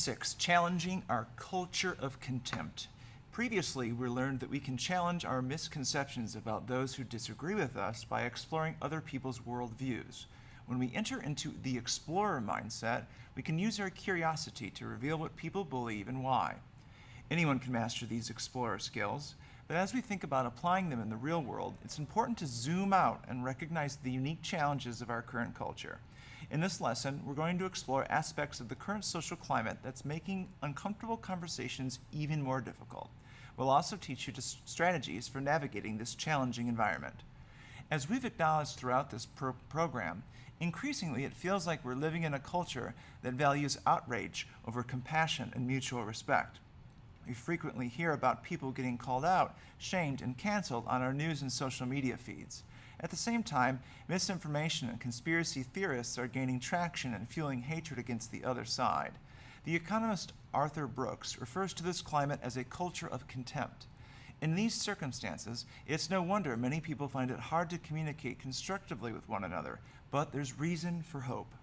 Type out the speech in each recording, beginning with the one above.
6. Challenging our culture of contempt. Previously, we learned that we can challenge our misconceptions about those who disagree with us by exploring other people's worldviews. When we enter into the explorer mindset, we can use our curiosity to reveal what people believe and why. Anyone can master these explorer skills, but as we think about applying them in the real world, it's important to zoom out and recognize the unique challenges of our current culture. In this lesson, we're going to explore aspects of the current social climate that's making uncomfortable conversations even more difficult. We'll also teach you strategies for navigating this challenging environment. As we've acknowledged throughout this program, increasingly it feels like we're living in a culture that values outrage over compassion and mutual respect. We frequently hear about people getting called out, shamed, and canceled on our news and social media feeds. At the same time, misinformation and conspiracy theorists are gaining traction and fueling hatred against the other side. The economist Arthur Brooks refers to this climate as a culture of contempt. In these circumstances, it's no wonder many people find it hard to communicate constructively with one another, but there's reason for hope.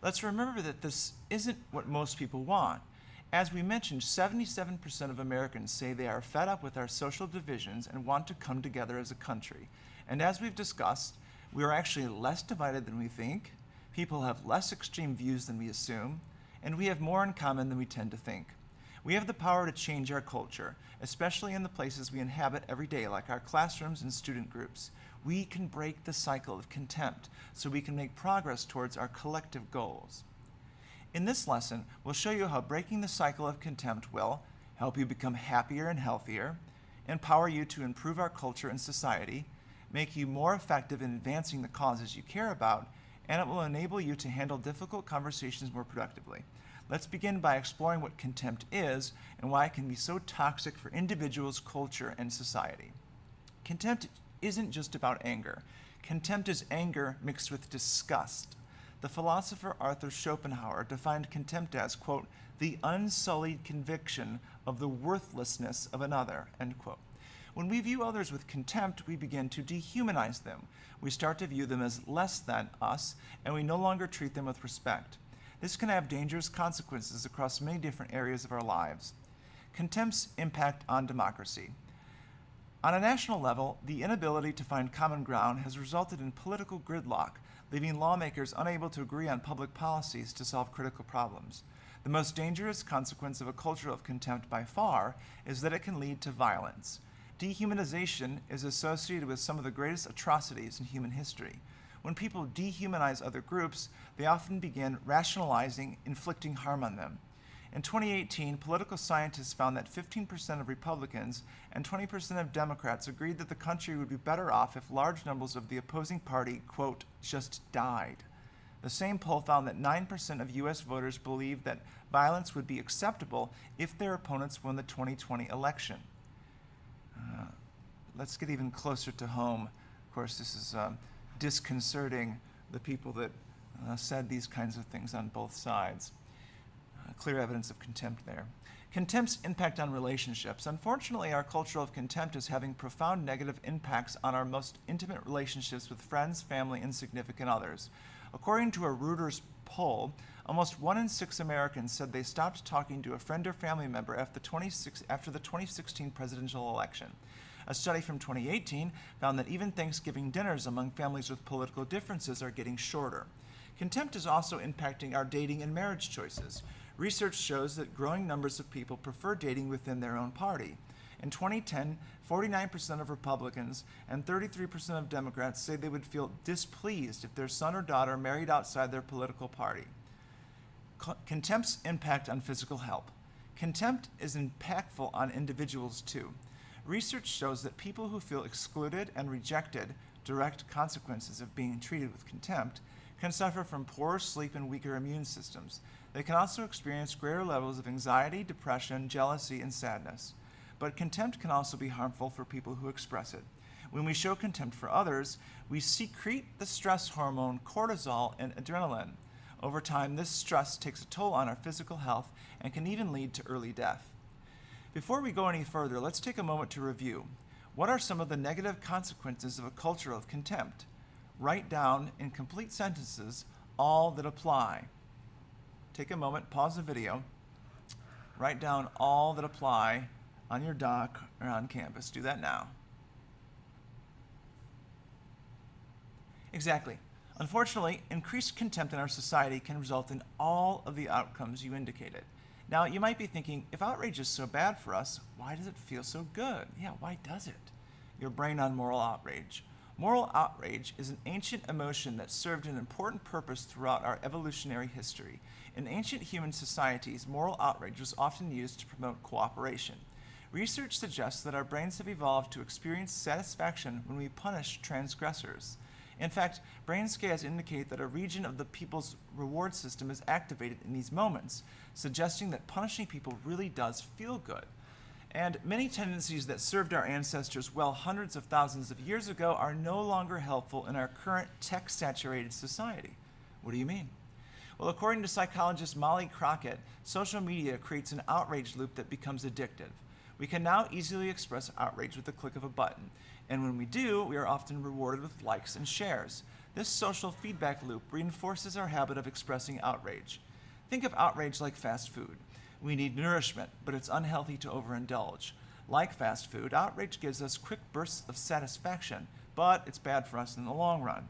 Let's remember that this isn't what most people want. As we mentioned, 77% of Americans say they are fed up with our social divisions and want to come together as a country. And as we've discussed, we are actually less divided than we think, people have less extreme views than we assume, and we have more in common than we tend to think. We have the power to change our culture, especially in the places we inhabit every day, like our classrooms and student groups. We can break the cycle of contempt so we can make progress towards our collective goals. In this lesson, we'll show you how breaking the cycle of contempt will help you become happier and healthier, empower you to improve our culture and society, make you more effective in advancing the causes you care about, and it will enable you to handle difficult conversations more productively. Let's begin by exploring what contempt is and why it can be so toxic for individuals, culture, and society. Contempt isn't just about anger. Contempt is anger mixed with disgust. The philosopher Arthur Schopenhauer defined contempt as, quote, the unsullied conviction of the worthlessness of another, end quote. When we view others with contempt, we begin to dehumanize them. We start to view them as less than us, and we no longer treat them with respect. This can have dangerous consequences across many different areas of our lives. Contempt's impact on democracy. On a national level, the inability to find common ground has resulted in political gridlock, leaving lawmakers unable to agree on public policies to solve critical problems. The most dangerous consequence of a culture of contempt by far is that it can lead to violence. Dehumanization is associated with some of the greatest atrocities in human history. When people dehumanize other groups, they often begin rationalizing inflicting harm on them. In 2018, political scientists found that 15% of Republicans and 20% of Democrats agreed that the country would be better off if large numbers of the opposing party, quote, just died. The same poll found that 9% of U.S. voters believed that violence would be acceptable if their opponents won the 2020 election. Let's get even closer to home. Of course, this is disconcerting the people that said these kinds of things on both sides. Clear evidence of contempt there. Contempt's impact on relationships. Unfortunately, our culture of contempt is having profound negative impacts on our most intimate relationships with friends, family, and significant others. According to a Reuters poll, almost 1 in 6 Americans said they stopped talking to a friend or family member after the 2016 presidential election. A study from 2018 found that even Thanksgiving dinners among families with political differences are getting shorter. Contempt is also impacting our dating and marriage choices. Research shows that growing numbers of people prefer dating within their own party. In 2010, 49% of Republicans and 33% of Democrats say they would feel displeased if their son or daughter married outside their political party. Contempt's impact on physical health. Contempt is impactful on individuals too. Research shows that people who feel excluded and rejected, direct consequences of being treated with contempt, can suffer from poorer sleep and weaker immune systems. They can also experience greater levels of anxiety, depression, jealousy, and sadness. But contempt can also be harmful for people who express it. When we show contempt for others, we secrete the stress hormone cortisol and adrenaline. Over time, this stress takes a toll on our physical health and can even lead to early death. Before we go any further, let's take a moment to review. What are some of the negative consequences of a culture of contempt? Write down in complete sentences all that apply. Take a moment, pause the video, write down all that apply on your doc or on campus. Do that now. Exactly. Unfortunately, increased contempt in our society can result in all of the outcomes you indicated. Now, you might be thinking, if outrage is so bad for us, why does it feel so good? Yeah, why does it? Your brain on moral outrage. Moral outrage is an ancient emotion that served an important purpose throughout our evolutionary history. In ancient human societies, moral outrage was often used to promote cooperation. Research suggests that our brains have evolved to experience satisfaction when we punish transgressors. In fact, brain scans indicate that a region of the people's reward system is activated in these moments, suggesting that punishing people really does feel good. And many tendencies that served our ancestors well hundreds of thousands of years ago are no longer helpful in our current tech-saturated society. What do you mean? Well, according to psychologist Molly Crockett, social media creates an outrage loop that becomes addictive. We can now easily express outrage with the click of a button, and when we do, we are often rewarded with likes and shares. This social feedback loop reinforces our habit of expressing outrage. Think of outrage like fast food. We need nourishment, but it's unhealthy to overindulge. Like fast food, outrage gives us quick bursts of satisfaction, but it's bad for us in the long run.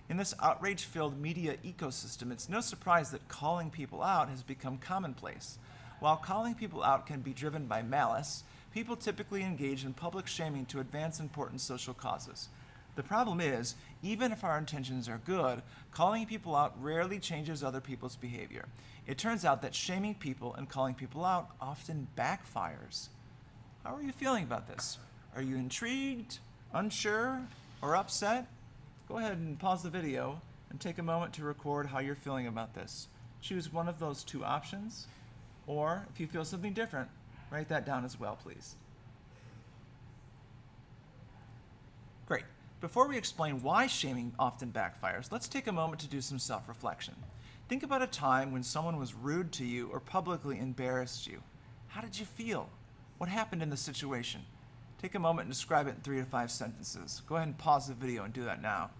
In this outrage-filled media ecosystem, it's no surprise that calling people out has become commonplace. While calling people out can be driven by malice, people typically engage in public shaming to advance important social causes. The problem is, even if our intentions are good, calling people out rarely changes other people's behavior. It turns out that shaming people and calling people out often backfires. How are you feeling about this? Are you intrigued, unsure, or upset? Go ahead and pause the video and take a moment to record how you're feeling about this. Choose one of those two options, or if you feel something different, write that down as well, please. Great. Before we explain why shaming often backfires, let's take a moment to do some self-reflection. Think about a time when someone was rude to you or publicly embarrassed you. How did you feel? What happened in the situation? Take a moment and describe it in 3 to 5 sentences. Go ahead and pause the video and do that now.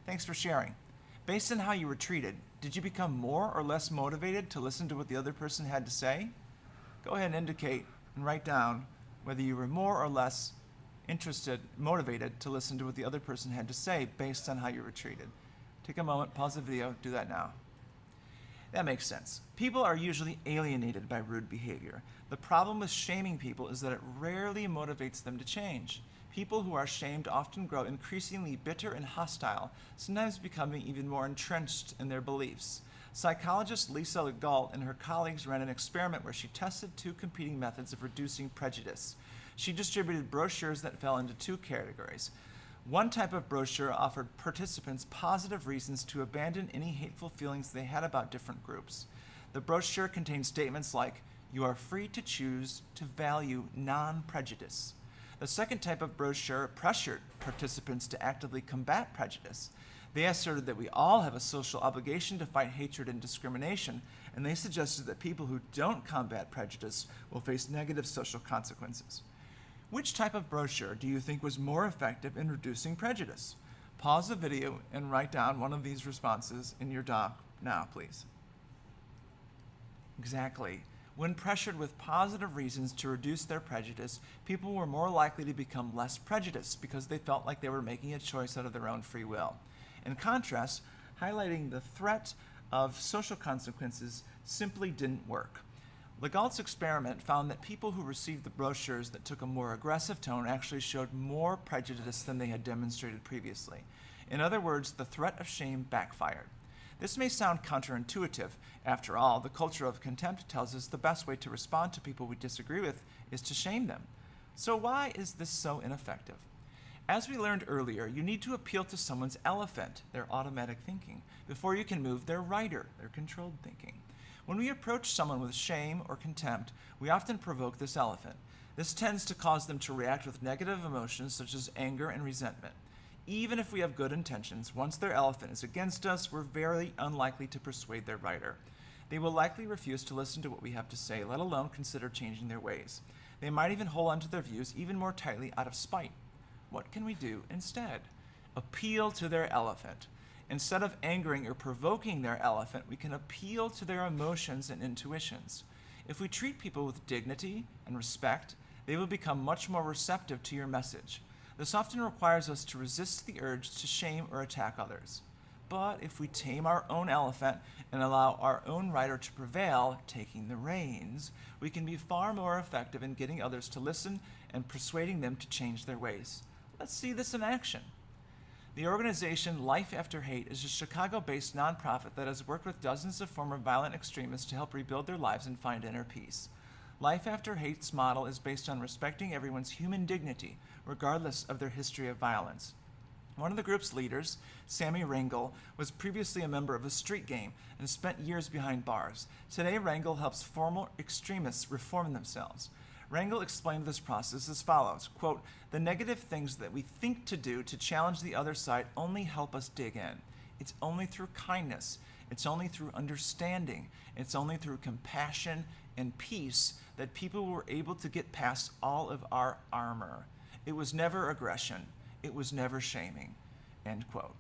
Thanks for sharing. Based on how you were treated, did you become more or less motivated to listen to what the other person had to say? Go ahead and indicate and write down whether you were more or less motivated to listen to what the other person had to say based on how you were treated. Take a moment, pause the video, do that now. That makes sense. People are usually alienated by rude behavior. The problem with shaming people is that it rarely motivates them to change. People who are shamed often grow increasingly bitter and hostile, sometimes becoming even more entrenched in their beliefs. Psychologist Lisa Galt and her colleagues ran an experiment where she tested 2 competing methods of reducing prejudice. She distributed brochures that fell into 2 categories. One type of brochure offered participants positive reasons to abandon any hateful feelings they had about different groups. The brochure contained statements like, "You are free to choose to value non-prejudice." The second type of brochure pressured participants to actively combat prejudice. They asserted that we all have a social obligation to fight hatred and discrimination, and they suggested that people who don't combat prejudice will face negative social consequences. Which type of brochure do you think was more effective in reducing prejudice? Pause the video and write down one of these responses in your doc now, please. Exactly. When pressured with positive reasons to reduce their prejudice, people were more likely to become less prejudiced because they felt like they were making a choice out of their own free will. In contrast, highlighting the threat of social consequences simply didn't work. Legault's experiment found that people who received the brochures that took a more aggressive tone actually showed more prejudice than they had demonstrated previously. In other words, the threat of shame backfired. This may sound counterintuitive. After all, the culture of contempt tells us the best way to respond to people we disagree with is to shame them. So why is this so ineffective? As we learned earlier, you need to appeal to someone's elephant, their automatic thinking, before you can move their rider, their controlled thinking. When we approach someone with shame or contempt, we often provoke this elephant. This tends to cause them to react with negative emotions such as anger and resentment. Even if we have good intentions, once their elephant is against us, we're very unlikely to persuade their rider. They will likely refuse to listen to what we have to say, let alone consider changing their ways. They might even hold on to their views even more tightly out of spite. What can we do instead? Appeal to their elephant. Instead of angering or provoking their elephant, we can appeal to their emotions and intuitions. If we treat people with dignity and respect, they will become much more receptive to your message. This often requires us to resist the urge to shame or attack others. But if we tame our own elephant and allow our own rider to prevail, taking the reins, we can be far more effective in getting others to listen and persuading them to change their ways. Let's see this in action. The organization Life After Hate is a Chicago-based nonprofit that has worked with dozens of former violent extremists to help rebuild their lives and find inner peace. Life After Hate's model is based on respecting everyone's human dignity, regardless of their history of violence. One of the group's leaders, Sammy Rangel, was previously a member of a street gang and spent years behind bars. Today, Rangel helps former extremists reform themselves. Rangel explained this process as follows, quote, "The negative things that we think to do to challenge the other side only help us dig in. It's only through kindness. It's only through understanding. It's only through compassion and peace that people were able to get past all of our armor. It was never aggression. It was never shaming," end quote.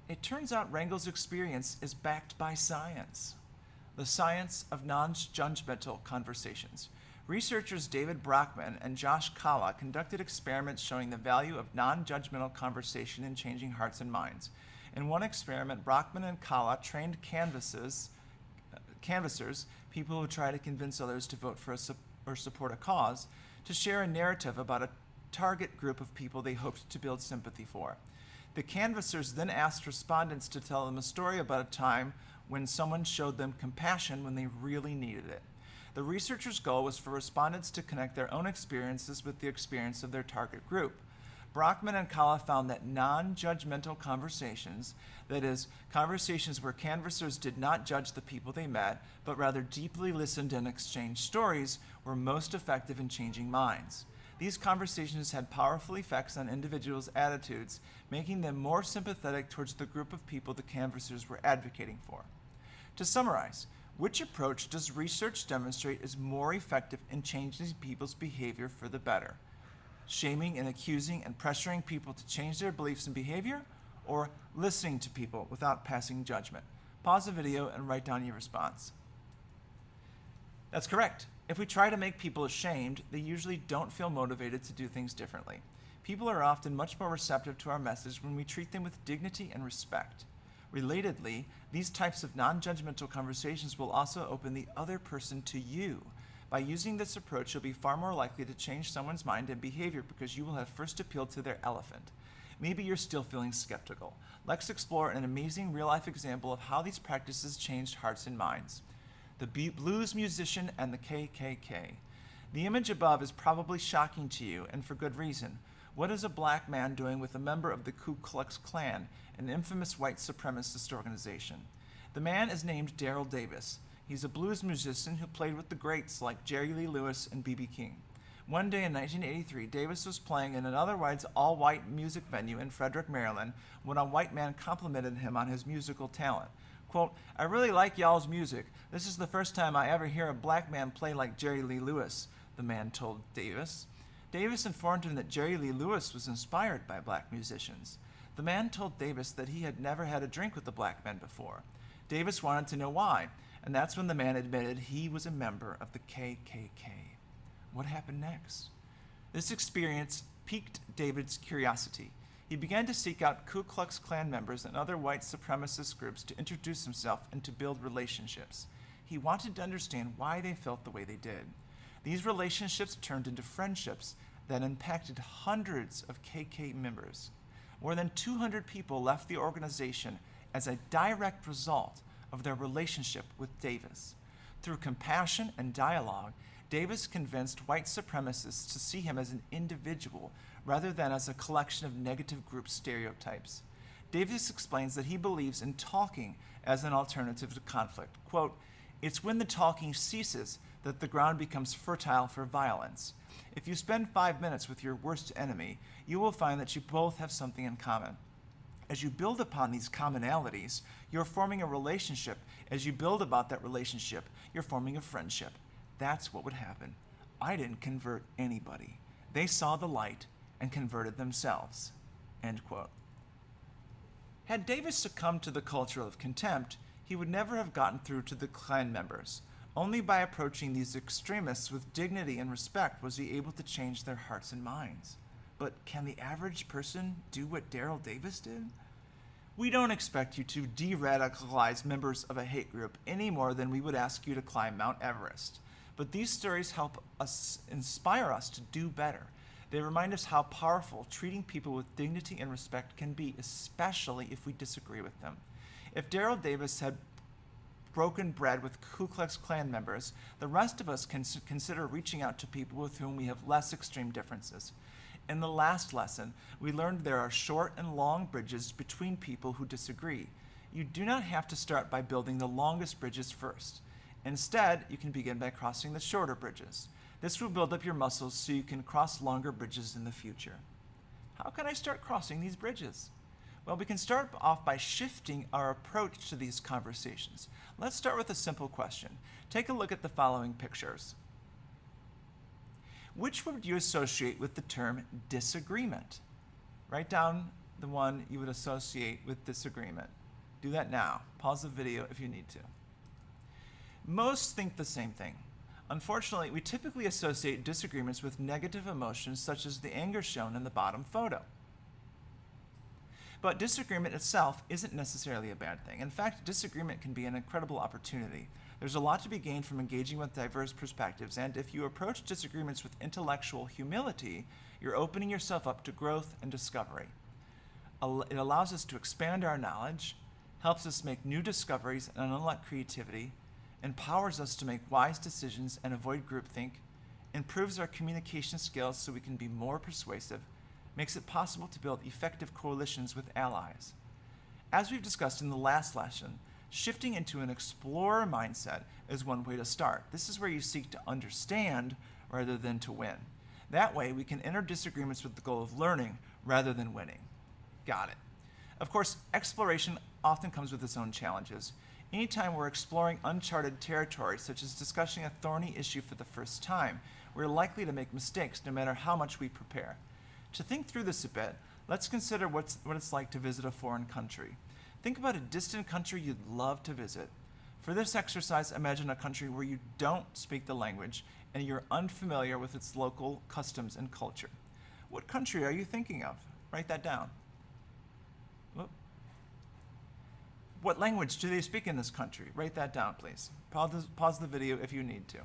It turns out Rangel's experience is backed by science. The science of non-judgmental conversations. Researchers David Brockman and Josh Kala conducted experiments showing the value of non-judgmental conversation in changing hearts and minds. In one experiment, Brockman and Kala trained canvassers, people who try to convince others to vote for or support a cause, to share a narrative about a target group of people they hoped to build sympathy for. The canvassers then asked respondents to tell them a story about a time when someone showed them compassion when they really needed it. The researchers' goal was for respondents to connect their own experiences with the experience of their target group. Brockman and Kala found that non-judgmental conversations, that is, conversations where canvassers did not judge the people they met, but rather deeply listened and exchanged stories, were most effective in changing minds. These conversations had powerful effects on individuals' attitudes, making them more sympathetic towards the group of people the canvassers were advocating for. To summarize, which approach does research demonstrate is more effective in changing people's behavior for the better? Shaming and accusing and pressuring people to change their beliefs and behavior, or listening to people without passing judgment? Pause the video and write down your response. That's correct. If we try to make people ashamed, they usually don't feel motivated to do things differently. People are often much more receptive to our message when we treat them with dignity and respect. Relatedly, these types of non-judgmental conversations will also open the other person to you. By using this approach, you'll be far more likely to change someone's mind and behavior because you will have first appealed to their elephant. Maybe you're still feeling skeptical. Let's explore an amazing real-life example of how these practices changed hearts and minds. The blues musician and the KKK. The image above is probably shocking to you, and for good reason. What is a black man doing with a member of the Ku Klux Klan, an infamous white supremacist organization? The man is named Daryl Davis. He's a blues musician who played with the greats like Jerry Lee Lewis and B.B. King. One day in 1983, Davis was playing in an otherwise all-white music venue in Frederick, Maryland, when a white man complimented him on his musical talent. Quote, "I really like y'all's music. This is the first time I ever hear a black man play like Jerry Lee Lewis," the man told Davis. Davis informed him that Jerry Lee Lewis was inspired by black musicians. The man told Davis that he had never had a drink with a black man before. Davis wanted to know why, and that's when the man admitted he was a member of the KKK. What happened next? This experience piqued David's curiosity. He began to seek out Ku Klux Klan members and other white supremacist groups to introduce himself and to build relationships. He wanted to understand why they felt the way they did. These relationships turned into friendships that impacted hundreds of KK members. More than 200 people left the organization as a direct result of their relationship with Davis. Through compassion and dialogue, Davis convinced white supremacists to see him as an individual rather than as a collection of negative group stereotypes. Davis explains that he believes in talking as an alternative to conflict. Quote, "It's when the talking ceases that the ground becomes fertile for violence. If you spend 5 minutes with your worst enemy, you will find that you both have something in common. As you build upon these commonalities, you're forming a relationship. As you build about that relationship, you're forming a friendship. That's what would happen. I didn't convert anybody. They saw the light and converted themselves," end quote. Had Davis succumbed to the culture of contempt, he would never have gotten through to the Klan members. Only by approaching these extremists with dignity and respect was he able to change their hearts and minds. But can the average person do what Daryl Davis did? We don't expect you to de-radicalize members of a hate group any more than we would ask you to climb Mount Everest. But these stories help us inspire us to do better. They remind us how powerful treating people with dignity and respect can be, especially if we disagree with them. If Daryl Davis had broken bread with Ku Klux Klan members, the rest of us can consider reaching out to people with whom we have less extreme differences. In the last lesson, we learned there are short and long bridges between people who disagree. You do not have to start by building the longest bridges first. Instead, you can begin by crossing the shorter bridges. This will build up your muscles so you can cross longer bridges in the future. How can I start crossing these bridges? Well, we can start off by shifting our approach to these conversations. Let's start with a simple question. Take a look at the following pictures. Which would you associate with the term disagreement? Write down the one you would associate with disagreement. Do that now. Pause the video if you need to. Most think the same thing. Unfortunately, we typically associate disagreements with negative emotions such as the anger shown in the bottom photo. But disagreement itself isn't necessarily a bad thing. In fact, disagreement can be an incredible opportunity. There's a lot to be gained from engaging with diverse perspectives, and if you approach disagreements with intellectual humility, you're opening yourself up to growth and discovery. It allows us to expand our knowledge, helps us make new discoveries and unlock creativity, empowers us to make wise decisions and avoid groupthink, improves our communication skills so we can be more persuasive, makes it possible to build effective coalitions with allies. As we've discussed in the last lesson, shifting into an explorer mindset is one way to start. This is where you seek to understand rather than to win. That way, we can enter disagreements with the goal of learning rather than winning. Got it. Of course, exploration often comes with its own challenges. Anytime we're exploring uncharted territory, such as discussing a thorny issue for the first time, we're likely to make mistakes no matter how much we prepare. To think through this a bit, let's consider what it's like to visit a foreign country. Think about a distant country you'd love to visit. For this exercise, imagine a country where you don't speak the language and you're unfamiliar with its local customs and culture. What country are you thinking of? Write that down. Whoop. What language do they speak in this country? Write that down, please. Pause the video if you need to.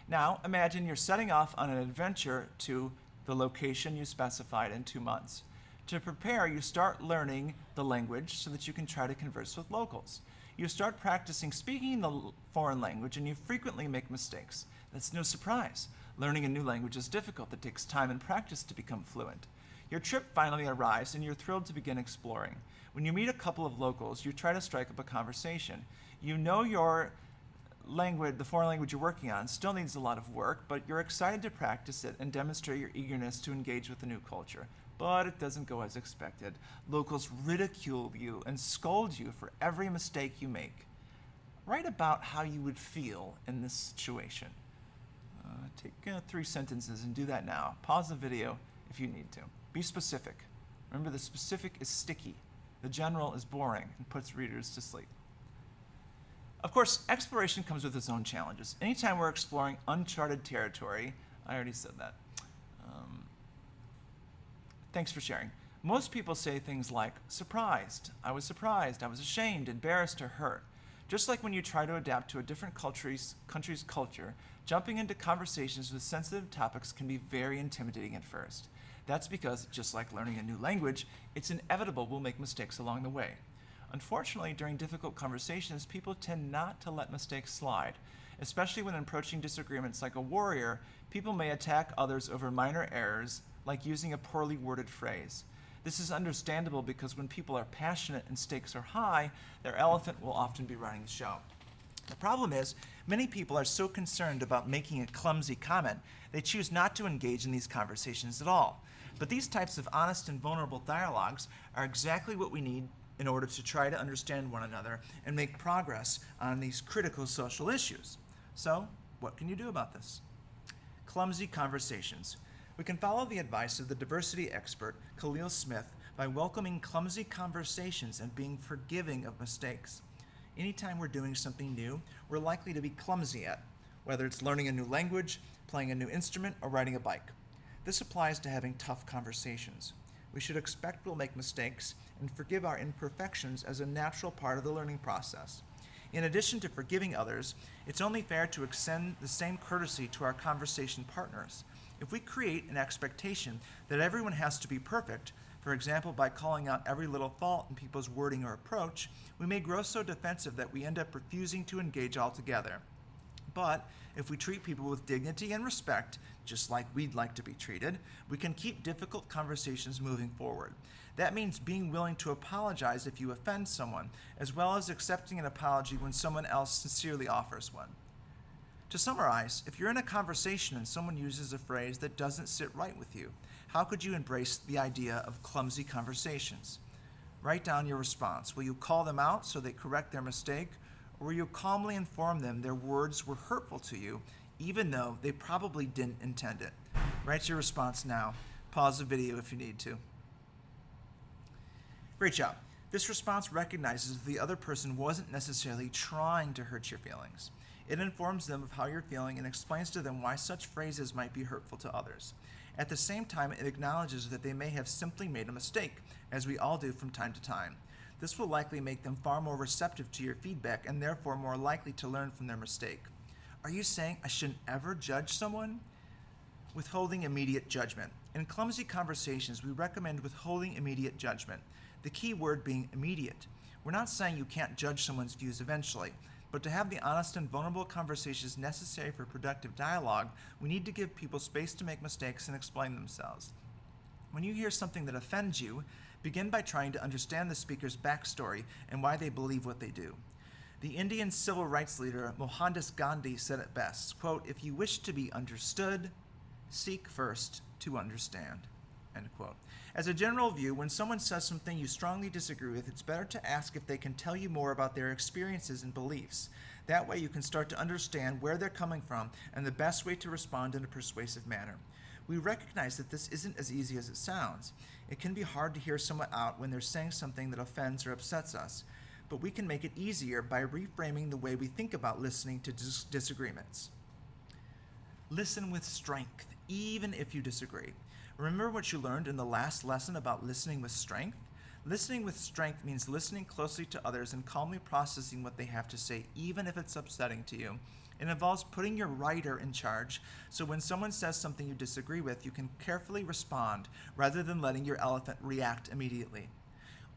Now, imagine you're setting off on an adventure to the location you specified in 2 months. To prepare, you start learning the language so that you can try to converse with locals. You start practicing speaking the foreign language and you frequently make mistakes. That's no surprise. Learning a new language is difficult. It takes time and practice to become fluent. Your trip finally arrives and you're thrilled to begin exploring. When you meet a couple of locals, you try to strike up a conversation. You know your language, the foreign language you're working on, still needs a lot of work, but you're excited to practice it and demonstrate your eagerness to engage with the new culture. But it doesn't go as expected. Locals ridicule you and scold you for every mistake you make. Write about how you would feel in this situation. Take 3 sentences and do that now. Pause the video if you need to. Be specific. Remember, the specific is sticky. The general is boring and puts readers to sleep. Of course, exploration comes with its own challenges. Anytime we're exploring uncharted territory, I already said that. Thanks for sharing. Most people say things like, surprised, I was ashamed, embarrassed, or hurt. Just like when you try to adapt to a different country's culture, jumping into conversations with sensitive topics can be very intimidating at first. That's because, just like learning a new language, it's inevitable we'll make mistakes along the way. Unfortunately, during difficult conversations, people tend not to let mistakes slide. Especially when approaching disagreements like a warrior, people may attack others over minor errors, like using a poorly worded phrase. This is understandable because when people are passionate and stakes are high, their elephant will often be running the show. The problem is, many people are so concerned about making a clumsy comment, they choose not to engage in these conversations at all. But these types of honest and vulnerable dialogues are exactly what we need in order to try to understand one another and make progress on these critical social issues. So, what can you do about this? Clumsy conversations. We can follow the advice of the diversity expert, Khalil Smith, by welcoming clumsy conversations and being forgiving of mistakes. Anytime we're doing something new, we're likely to be clumsy at, whether it's learning a new language, playing a new instrument, or riding a bike. This applies to having tough conversations. We should expect we'll make mistakes and forgive our imperfections as a natural part of the learning process. In addition to forgiving others, it's only fair to extend the same courtesy to our conversation partners. If we create an expectation that everyone has to be perfect, for example, by calling out every little fault in people's wording or approach, we may grow so defensive that we end up refusing to engage altogether. But if we treat people with dignity and respect, just like we'd like to be treated, we can keep difficult conversations moving forward. That means being willing to apologize if you offend someone, as well as accepting an apology when someone else sincerely offers one. To summarize, if you're in a conversation and someone uses a phrase that doesn't sit right with you, how could you embrace the idea of clumsy conversations? Write down your response. Will you call them out so they correct their mistake, or will you calmly inform them their words were hurtful to you, even though they probably didn't intend it? Write your response now. Pause the video if you need to. Great job. This response recognizes that the other person wasn't necessarily trying to hurt your feelings. It informs them of how you're feeling and explains to them why such phrases might be hurtful to others. At the same time, it acknowledges that they may have simply made a mistake, as we all do from time to time. This will likely make them far more receptive to your feedback and therefore more likely to learn from their mistake. Are you saying I shouldn't ever judge someone? Withholding immediate judgment. In clumsy conversations, we recommend withholding immediate judgment, the key word being immediate. We're not saying you can't judge someone's views eventually, but to have the honest and vulnerable conversations necessary for productive dialogue, we need to give people space to make mistakes and explain themselves. When you hear something that offends you, begin by trying to understand the speaker's backstory and why they believe what they do. The Indian civil rights leader Mohandas Gandhi said it best, quote, "If you wish to be understood, seek first to understand," end quote. As a general view, when someone says something you strongly disagree with, it's better to ask if they can tell you more about their experiences and beliefs. That way you can start to understand where they're coming from and the best way to respond in a persuasive manner. We recognize that this isn't as easy as it sounds. It can be hard to hear someone out when they're saying something that offends or upsets us, but we can make it easier by reframing the way we think about listening to disagreements. Listen with strength, even if you disagree. Remember what you learned in the last lesson about listening with strength? Listening with strength means listening closely to others and calmly processing what they have to say, even if it's upsetting to you. It involves putting your writer in charge, so when someone says something you disagree with, you can carefully respond rather than letting your elephant react immediately.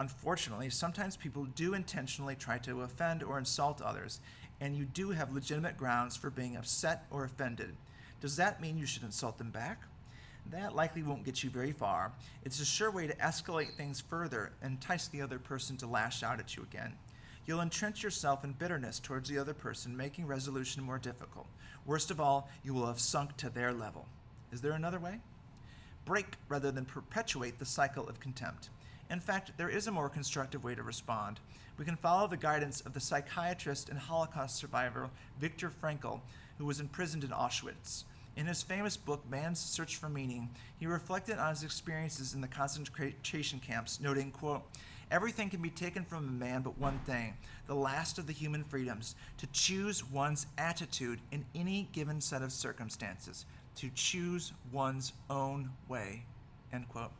Unfortunately, sometimes people do intentionally try to offend or insult others, and you do have legitimate grounds for being upset or offended. Does that mean you should insult them back? That likely won't get you very far. It's a sure way to escalate things further and entice the other person to lash out at you again. You'll entrench yourself in bitterness towards the other person, making resolution more difficult. Worst of all, you will have sunk to their level. Is there another way? Break rather than perpetuate the cycle of contempt. In fact, there is a more constructive way to respond. We can follow the guidance of the psychiatrist and Holocaust survivor Viktor Frankl, who was imprisoned in Auschwitz. In his famous book, Man's Search for Meaning, he reflected on his experiences in the concentration camps, noting, quote, "Everything can be taken from a man but one thing, the last of the human freedoms, to choose one's attitude in any given set of circumstances, to choose one's own way," end quote.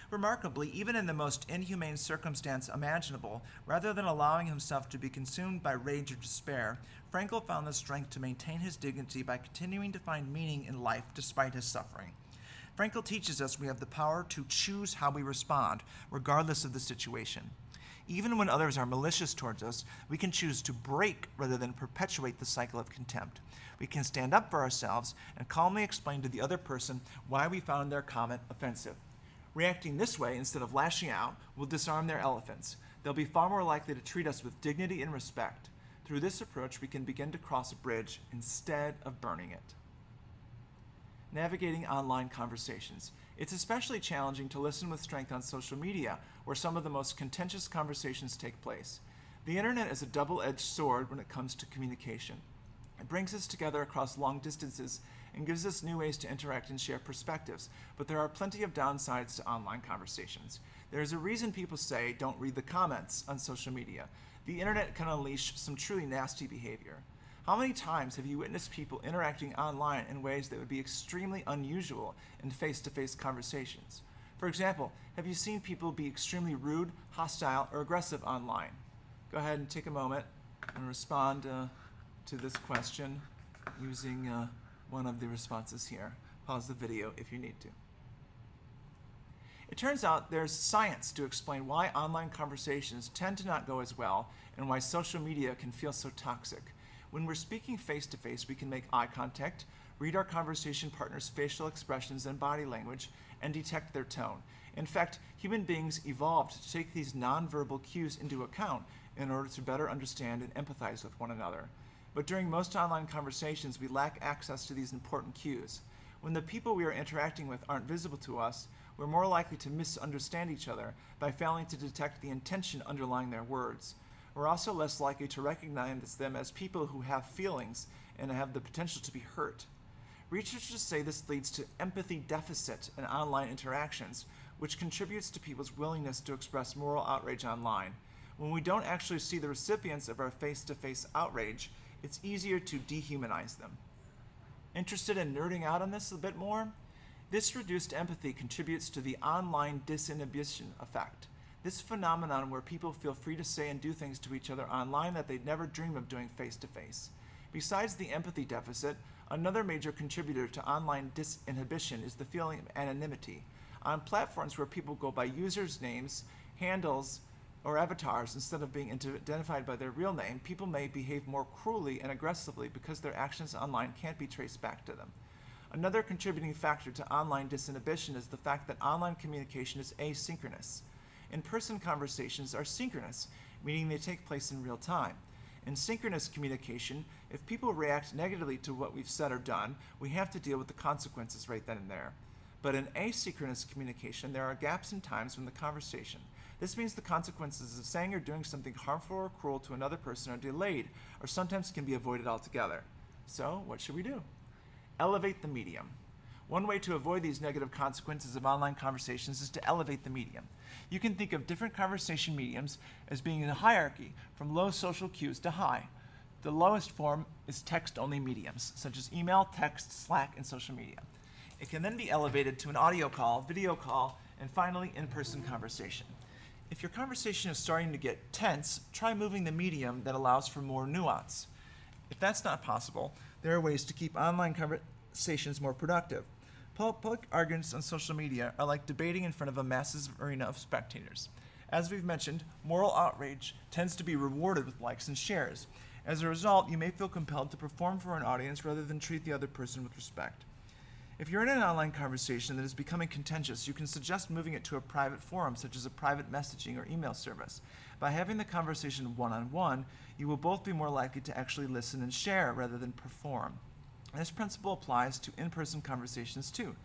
Remarkably, even in the most inhumane circumstance imaginable, rather than allowing himself to be consumed by rage or despair, Frankl found the strength to maintain his dignity by continuing to find meaning in life despite his suffering. Frankl teaches us we have the power to choose how we respond, regardless of the situation. Even when others are malicious towards us, we can choose to break rather than perpetuate the cycle of contempt. We can stand up for ourselves and calmly explain to the other person why we found their comment offensive. Reacting this way instead of lashing out will disarm their elephants. They'll be far more likely to treat us with dignity and respect. Through this approach, we can begin to cross a bridge instead of burning it. Navigating online conversations. It's especially challenging to listen with strength on social media, where some of the most contentious conversations take place. The internet is a double-edged sword when it comes to communication. It brings us together across long distances and gives us new ways to interact and share perspectives, but there are plenty of downsides to online conversations. There's a reason people say don't read the comments on social media. The internet can unleash some truly nasty behavior. How many times have you witnessed people interacting online in ways that would be extremely unusual in face-to-face conversations? For example, have you seen people be extremely rude, hostile, or aggressive online? Go ahead and take a moment and respond to this question using one of the responses here. Pause the video if you need to. It turns out there's science to explain why online conversations tend to not go as well and why social media can feel so toxic. When we're speaking face-to-face, we can make eye contact, read our conversation partner's facial expressions and body language, and detect their tone. In fact, human beings evolved to take these nonverbal cues into account in order to better understand and empathize with one another. But during most online conversations, we lack access to these important cues. When the people we are interacting with aren't visible to us, we're more likely to misunderstand each other by failing to detect the intention underlying their words. We're also less likely to recognize them as people who have feelings and have the potential to be hurt. Researchers say this leads to empathy deficit in online interactions, which contributes to people's willingness to express moral outrage online. When we don't actually see the recipients of our face-to-face outrage, it's easier to dehumanize them. Interested in nerding out on this a bit more? This reduced empathy contributes to the online disinhibition effect. This phenomenon where people feel free to say and do things to each other online that they'd never dream of doing face-to-face. Besides the empathy deficit, another major contributor to online disinhibition is the feeling of anonymity. On platforms where people go by users' names, handles, or avatars instead of being identified by their real name, people may behave more cruelly and aggressively because their actions online can't be traced back to them. Another contributing factor to online disinhibition is the fact that online communication is asynchronous. In-person conversations are synchronous, meaning they take place in real time. In synchronous communication, if people react negatively to what we've said or done, we have to deal with the consequences right then and there. But in asynchronous communication, there are gaps in times when the conversation. This means the consequences of saying or doing something harmful or cruel to another person are delayed, or sometimes can be avoided altogether. So, what should we do? Elevate the medium. One way to avoid these negative consequences of online conversations is to elevate the medium. You can think of different conversation mediums as being in a hierarchy from low social cues to high. The lowest form is text-only mediums, such as email, text, Slack, and social media. It can then be elevated to an audio call, video call, and finally, in-person conversation. If your conversation is starting to get tense, try moving the medium that allows for more nuance. If that's not possible, there are ways to keep online conversations more productive. Public arguments on social media are like debating in front of a massive arena of spectators. As we've mentioned, moral outrage tends to be rewarded with likes and shares. As a result, you may feel compelled to perform for an audience rather than treat the other person with respect. If you're in an online conversation that is becoming contentious, you can suggest moving it to a private forum, such as a private messaging or email service. By having the conversation one-on-one, you will both be more likely to actually listen and share rather than perform. This principle applies to in-person conversations too.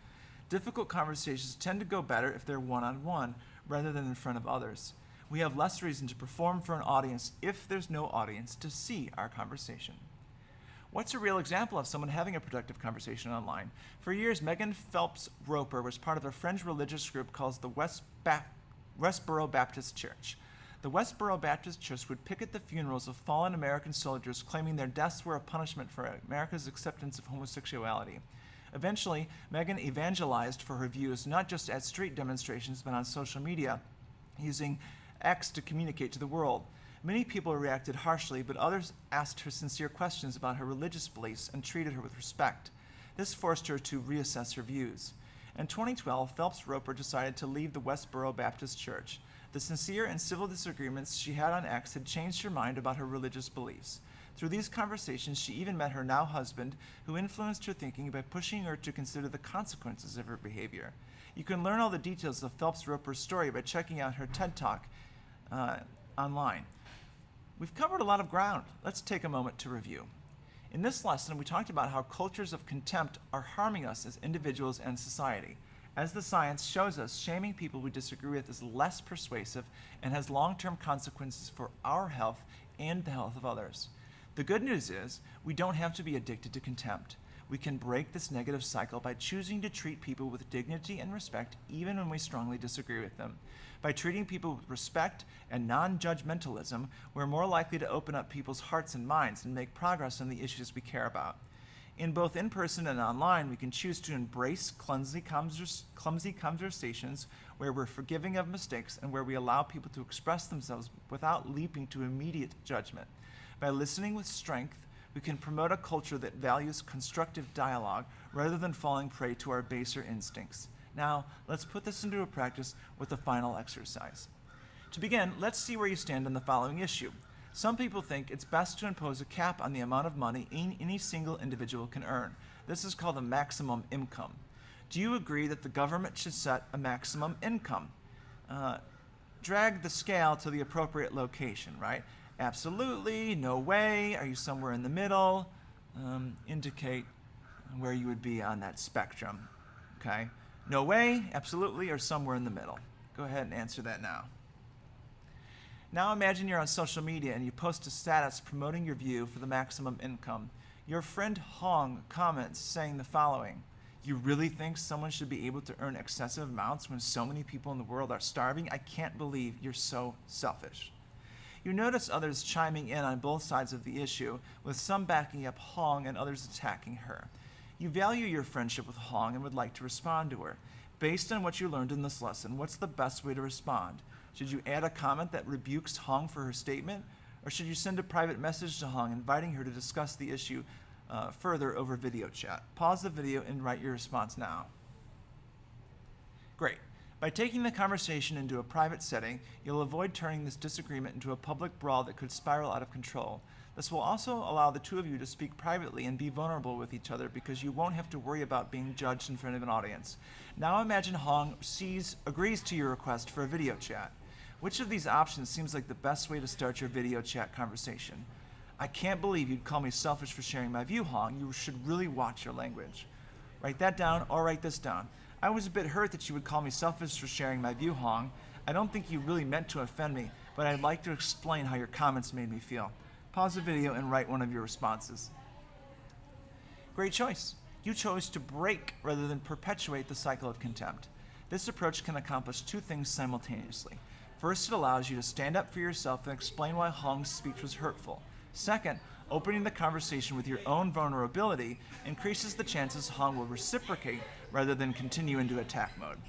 Difficult conversations tend to go better if they're one-on-one rather than in front of others. We have less reason to perform for an audience if there's no audience to see our conversation. What's a real example of someone having a productive conversation online? For years, Megan Phelps Roper was part of a fringe religious group called the Westboro Baptist Church. The Westboro Baptist Church would picket the funerals of fallen American soldiers, claiming their deaths were a punishment for America's acceptance of homosexuality. Eventually, Megan evangelized for her views not just at street demonstrations but on social media, using X to communicate to the world. Many people reacted harshly, but others asked her sincere questions about her religious beliefs and treated her with respect. This forced her to reassess her views. In 2012, Phelps Roper decided to leave the Westboro Baptist Church. The sincere and civil disagreements she had on X had changed her mind about her religious beliefs. Through these conversations, she even met her now husband, who influenced her thinking by pushing her to consider the consequences of her behavior. You can learn all the details of Phelps Roper's story by checking out her TED Talk online. We've covered a lot of ground. Let's take a moment to review. In this lesson, we talked about how cultures of contempt are harming us as individuals and society. As the science shows us, shaming people we disagree with is less persuasive and has long-term consequences for our health and the health of others. The good news is we don't have to be addicted to contempt. We can break this negative cycle by choosing to treat people with dignity and respect even when we strongly disagree with them. By treating people with respect and non-judgmentalism, we're more likely to open up people's hearts and minds and make progress on the issues we care about. In both in-person and online, we can choose to embrace clumsy conversations where we're forgiving of mistakes and where we allow people to express themselves without leaping to immediate judgment. By listening with strength, we can promote a culture that values constructive dialogue rather than falling prey to our baser instincts. Now, let's put this into a practice with a final exercise. To begin, let's see where you stand on the following issue. Some people think it's best to impose a cap on the amount of money any single individual can earn. This is called a maximum income. Do you agree that the government should set a maximum income? Drag the scale to the appropriate location, right? Absolutely, no way, are you somewhere in the middle? Indicate where you would be on that spectrum, okay? No way, absolutely, or somewhere in the middle. Go ahead and answer that now. Now imagine you're on social media and you post a status promoting your view for the maximum income. Your friend Hong comments saying the following: "You really think someone should be able to earn excessive amounts when so many people in the world are starving? I can't believe you're so selfish." You notice others chiming in on both sides of the issue, with some backing up Hong and others attacking her. You value your friendship with Hong and would like to respond to her. Based on what you learned in this lesson, what's the best way to respond? Should you add a comment that rebukes Hong for her statement? Or should you send a private message to Hong inviting her to discuss the issue further over video chat? Pause the video and write your response now. Great. By taking the conversation into a private setting, you'll avoid turning this disagreement into a public brawl that could spiral out of control. This will also allow the two of you to speak privately and be vulnerable with each other because you won't have to worry about being judged in front of an audience. Now imagine Hong agrees to your request for a video chat. Which of these options seems like the best way to start your video chat conversation? "I can't believe you'd call me selfish for sharing my view, Hong. You should really watch your language." Write that down or write this down. "I was a bit hurt that you would call me selfish for sharing my view, Hong. I don't think you really meant to offend me, but I'd like to explain how your comments made me feel." Pause the video and write one of your responses. Great choice. You chose to break rather than perpetuate the cycle of contempt. This approach can accomplish two things simultaneously. First, it allows you to stand up for yourself and explain why Hong's speech was hurtful. Second, opening the conversation with your own vulnerability increases the chances Hong will reciprocate rather than continue into attack mode.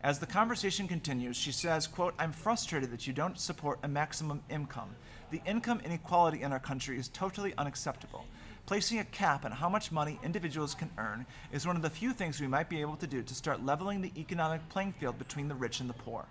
As the conversation continues, she says, quote, "I'm frustrated that you don't support a maximum income. The income inequality in our country is totally unacceptable. Placing a cap on how much money individuals can earn is one of the few things we might be able to do to start leveling the economic playing field between the rich and the poor."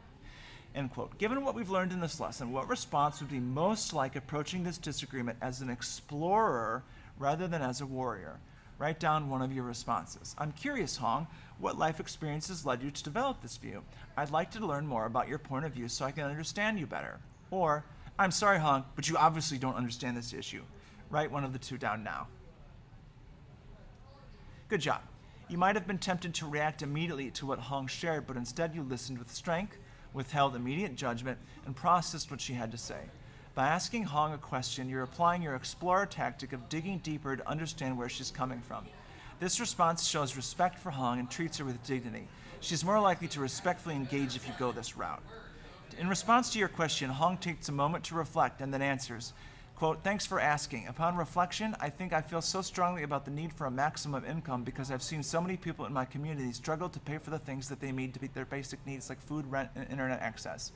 End quote. Given what we've learned in this lesson, what response would be most like approaching this disagreement as an explorer rather than as a warrior? Write down one of your responses. "I'm curious, Hong, what life experiences led you to develop this view? I'd like to learn more about your point of view so I can understand you better." Or, "I'm sorry, Hong, but you obviously don't understand this issue." Write one of the two down now. Good job. You might have been tempted to react immediately to what Hong shared, but instead you listened with strength, withheld immediate judgment, and processed what she had to say. By asking Hong a question, you're applying your explorer tactic of digging deeper to understand where she's coming from. This response shows respect for Hong and treats her with dignity. She's more likely to respectfully engage if you go this route. In response to your question, Hong takes a moment to reflect and then answers, quote, "Thanks for asking. Upon reflection, I think I feel so strongly about the need for a maximum income because I've seen so many people in my community struggle to pay for the things that they need to meet their basic needs like food, rent, and internet access.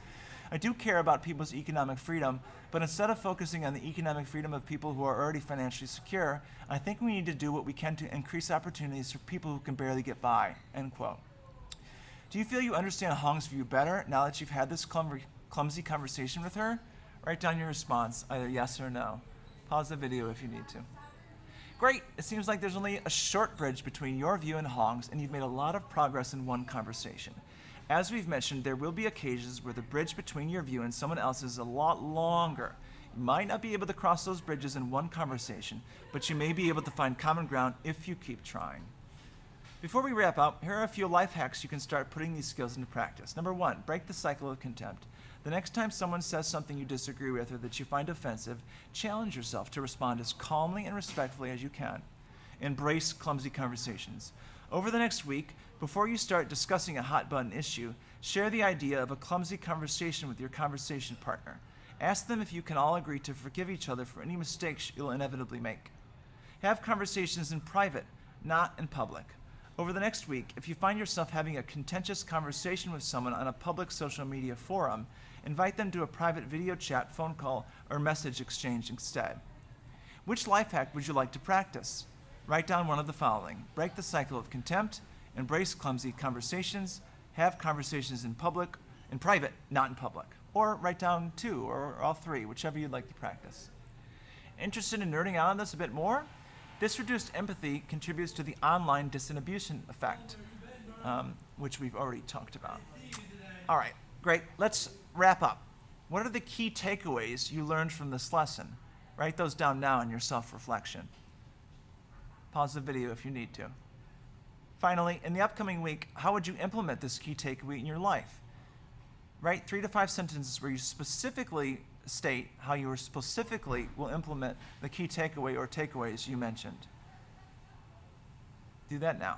I do care about people's economic freedom, but instead of focusing on the economic freedom of people who are already financially secure, I think we need to do what we can to increase opportunities for people who can barely get by." End quote. Do you feel you understand Hong's view better now that you've had this clumsy conversation with her? Write down your response, either yes or no. Pause the video if you need to. Great, it seems like there's only a short bridge between your view and Hong's, and you've made a lot of progress in one conversation. As we've mentioned, there will be occasions where the bridge between your view and someone else's is a lot longer. You might not be able to cross those bridges in one conversation, but you may be able to find common ground if you keep trying. Before we wrap up, here are a few life hacks you can start putting these skills into practice. Number 1, break the cycle of contempt. The next time someone says something you disagree with or that you find offensive, challenge yourself to respond as calmly and respectfully as you can. embrace clumsy conversations. Over the next week, before you start discussing a hot button issue, share the idea of a clumsy conversation with your conversation partner. Ask them if you can all agree to forgive each other for any mistakes you'll inevitably make. Have conversations in private, not in public. Over the next week, if you find yourself having a contentious conversation with someone on a public social media forum, invite them to a private video chat, phone call, or message exchange instead. Which life hack would you like to practice? Write down one of the following. Break the cycle of contempt, embrace clumsy conversations, have conversations in private, not in public. Or write down 2 or all 3, whichever you'd like to practice. Interested in nerding out on this a bit more? This reduced empathy contributes to the online disinhibition effect, which we've already talked about. All right, great. Let's wrap up. What are the key takeaways you learned from this lesson? Write those down now in your self-reflection. Pause the video if you need to. Finally, in the upcoming week, how would you implement this key takeaway in your life? Write 3 to 5 sentences where you specifically state how you specifically will implement the key takeaway or takeaways you mentioned. Do that now.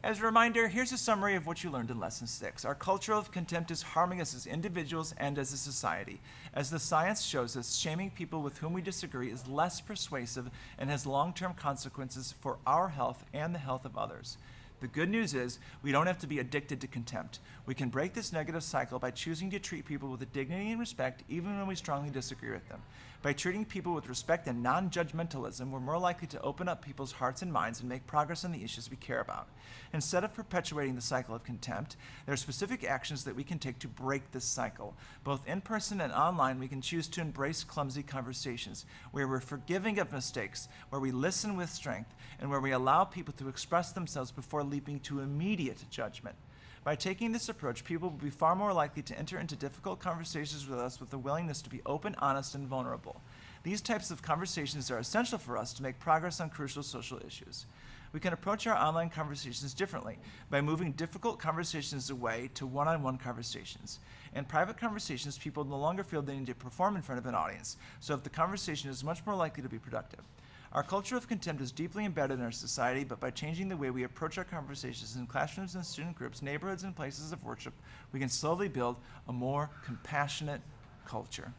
As a reminder, here's a summary of what you learned in Lesson 6. Our culture of contempt is harming us as individuals and as a society. As the science shows us, shaming people with whom we disagree is less persuasive and has long-term consequences for our health and the health of others. The good news is we don't have to be addicted to contempt. We can break this negative cycle by choosing to treat people with dignity and respect even when we strongly disagree with them. By treating people with respect and non-judgmentalism, we're more likely to open up people's hearts and minds and make progress on the issues we care about. Instead of perpetuating the cycle of contempt, there are specific actions that we can take to break this cycle. Both in person and online, we can choose to embrace clumsy conversations, where we're forgiving of mistakes, where we listen with strength, and where we allow people to express themselves before leaping to immediate judgment. By taking this approach, people will be far more likely to enter into difficult conversations with us with a willingness to be open, honest, and vulnerable. These types of conversations are essential for us to make progress on crucial social issues. We can approach our online conversations differently by moving difficult conversations away to one-on-one conversations. In private conversations, people no longer feel they need to perform in front of an audience, so if the conversation is much more likely to be productive. Our culture of contempt is deeply embedded in our society, but by changing the way we approach our conversations in classrooms and student groups, neighborhoods, and places of worship, we can slowly build a more compassionate culture.